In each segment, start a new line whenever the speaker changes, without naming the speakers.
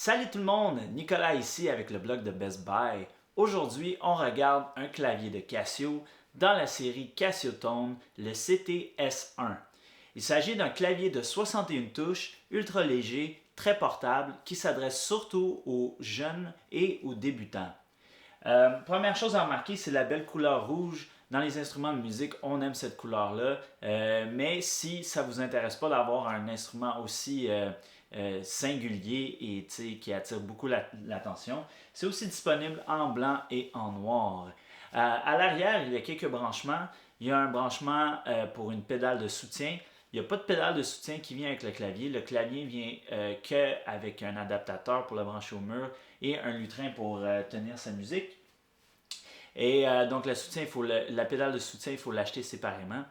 Salut tout le monde, Nicolas ici avec le blog de Best Buy. Aujourd'hui, on regarde un clavier de Casio dans la série Casio Tone, le CT-S1. Il s'agit d'un clavier de 61 touches, ultra léger, très portable, qui s'adresse surtout aux jeunes et aux débutants. Première chose à remarquer, c'est la belle couleur rouge. Dans les instruments de musique, on aime cette couleur-là. Mais si ça ne vous intéresse pas d'avoir un instrument aussi singulier et qui attire beaucoup l'attention, c'est aussi disponible en blanc et en noir. À l'arrière, il y a quelques branchements. Il y a un branchement pour une pédale de soutien. Il n'y a pas de pédale de soutien qui vient avec le clavier. Le clavier vient qu'avec un adaptateur pour le brancher au mur et un lutrin pour tenir sa musique. Et donc la pédale de soutien, il faut l'acheter séparément.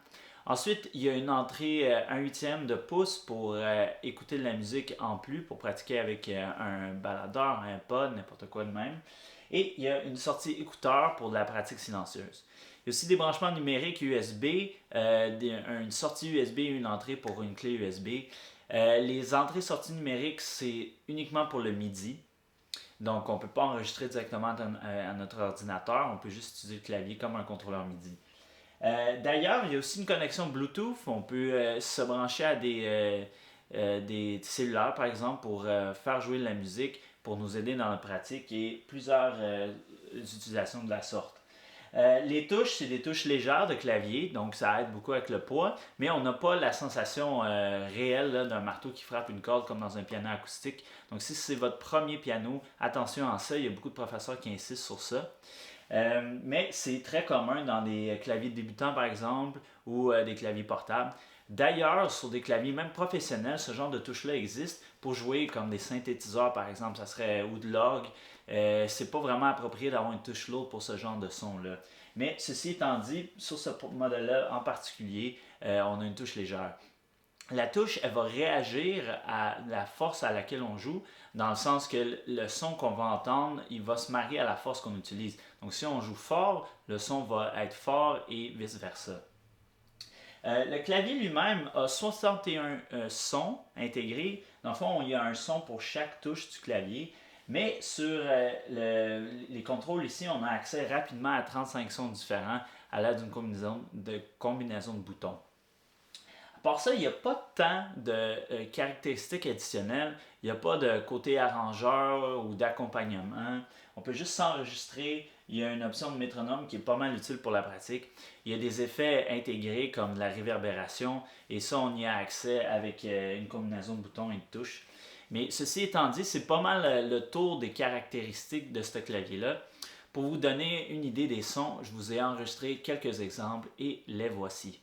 Ensuite, il y a une entrée 1/8 de pouce pour écouter de la musique en plus, pour pratiquer avec un baladeur, un pod, n'importe quoi de même. Et il y a une sortie écouteur pour de la pratique silencieuse. Il y a aussi des branchements numériques USB, une sortie USB et une entrée pour une clé USB. Les entrées-sorties numériques, c'est uniquement pour le MIDI. Donc, on ne peut pas enregistrer directement à notre ordinateur, on peut juste utiliser le clavier comme un contrôleur MIDI. D'ailleurs, il y a aussi une connexion Bluetooth. On peut se brancher à des cellulaires, par exemple, pour faire jouer de la musique, pour nous aider dans la pratique et plusieurs utilisations de la sorte. Les touches, c'est des touches légères de clavier, donc ça aide beaucoup avec le poids, mais on n'a pas la sensation réelle d'un marteau qui frappe une corde comme dans un piano acoustique. Donc si c'est votre premier piano, attention à ça, il y a beaucoup de professeurs qui insistent sur ça. Mais c'est très commun dans des claviers débutants, par exemple, ou des claviers portables. D'ailleurs, sur des claviers même professionnels, ce genre de touche-là existe pour jouer comme des synthétiseurs, par exemple, ça serait ou de l'orgue. C'est pas vraiment approprié d'avoir une touche lourde pour ce genre de son-là. Mais ceci étant dit, sur ce modèle-là en particulier, on a une touche légère. La touche, elle va réagir à la force à laquelle on joue, dans le sens que le son qu'on va entendre, il va se marier à la force qu'on utilise. Donc si on joue fort, le son va être fort et vice-versa. Le clavier lui-même a 61 sons intégrés. Dans le fond, il y a un son pour chaque touche du clavier. Mais sur les contrôles ici, on a accès rapidement à 35 sons différents à l'aide d'une combinaison de boutons. À part ça, il n'y a pas tant de caractéristiques additionnelles. Il n'y a pas de côté arrangeur ou d'accompagnement. On peut juste s'enregistrer. Il y a une option de métronome qui est pas mal utile pour la pratique. Il y a des effets intégrés comme de la réverbération et ça, on y a accès avec une combinaison de boutons et de touches. Mais ceci étant dit, c'est pas mal le tour des caractéristiques de ce clavier-là. Pour vous donner une idée des sons, je vous ai enregistré quelques exemples et les voici.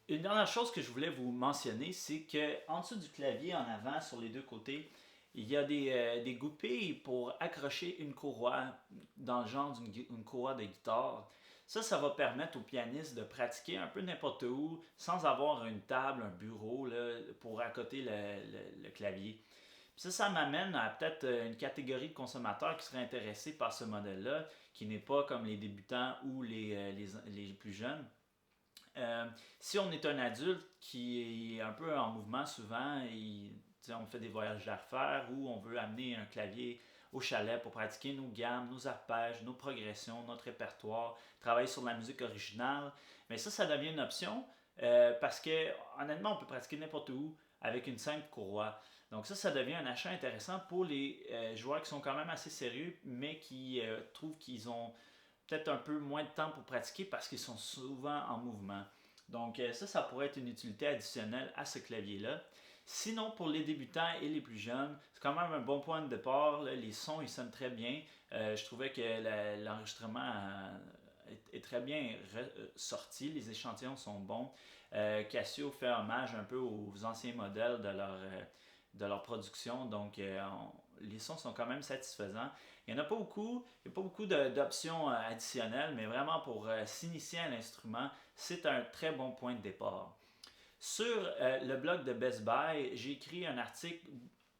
Une dernière chose que je voulais vous mentionner, c'est qu'en dessous du clavier, en avant, sur les deux côtés, il y a des goupilles pour accrocher une courroie dans le genre d'une courroie de guitare. Ça va permettre aux pianistes de pratiquer un peu n'importe où sans avoir une table, un bureau là, pour accoter le clavier. Ça m'amène à peut-être une catégorie de consommateurs qui seraient intéressés par ce modèle-là, qui n'est pas comme les débutants ou les plus jeunes. Si on est un adulte qui est un peu en mouvement souvent, on fait des voyages d'affaires ou on veut amener un clavier au chalet pour pratiquer nos gammes, nos arpèges, nos progressions, notre répertoire, travailler sur la musique originale, mais ça devient une option parce que honnêtement, on peut pratiquer n'importe où avec une simple courroie. Donc ça devient un achat intéressant pour les joueurs qui sont quand même assez sérieux, mais qui trouvent qu'ils ont peut-être un peu moins de temps pour pratiquer parce qu'ils sont souvent en mouvement. Donc ça pourrait être une utilité additionnelle à ce clavier-là. Sinon, pour les débutants et les plus jeunes, c'est quand même un bon point de départ. Là, les sons, ils sonnent très bien. Je trouvais que l'enregistrement est très bien sorti. Les échantillons sont bons. Casio fait hommage un peu aux anciens modèles de leur production. Donc, les sons sont quand même satisfaisants. Il n'y en a pas beaucoup. Il n'y a pas beaucoup d'options additionnelles, mais vraiment pour s'initier à l'instrument, c'est un très bon point de départ. Sur le blog de Best Buy, j'ai écrit un article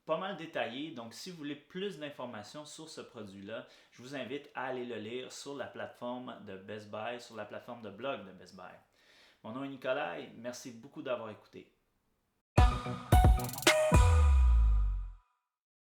pas mal détaillé. Donc, si vous voulez plus d'informations sur ce produit-là, je vous invite à aller le lire sur la plateforme de Best Buy, sur la plateforme de blog de Best Buy. Mon nom est Nicolas et merci beaucoup d'avoir écouté.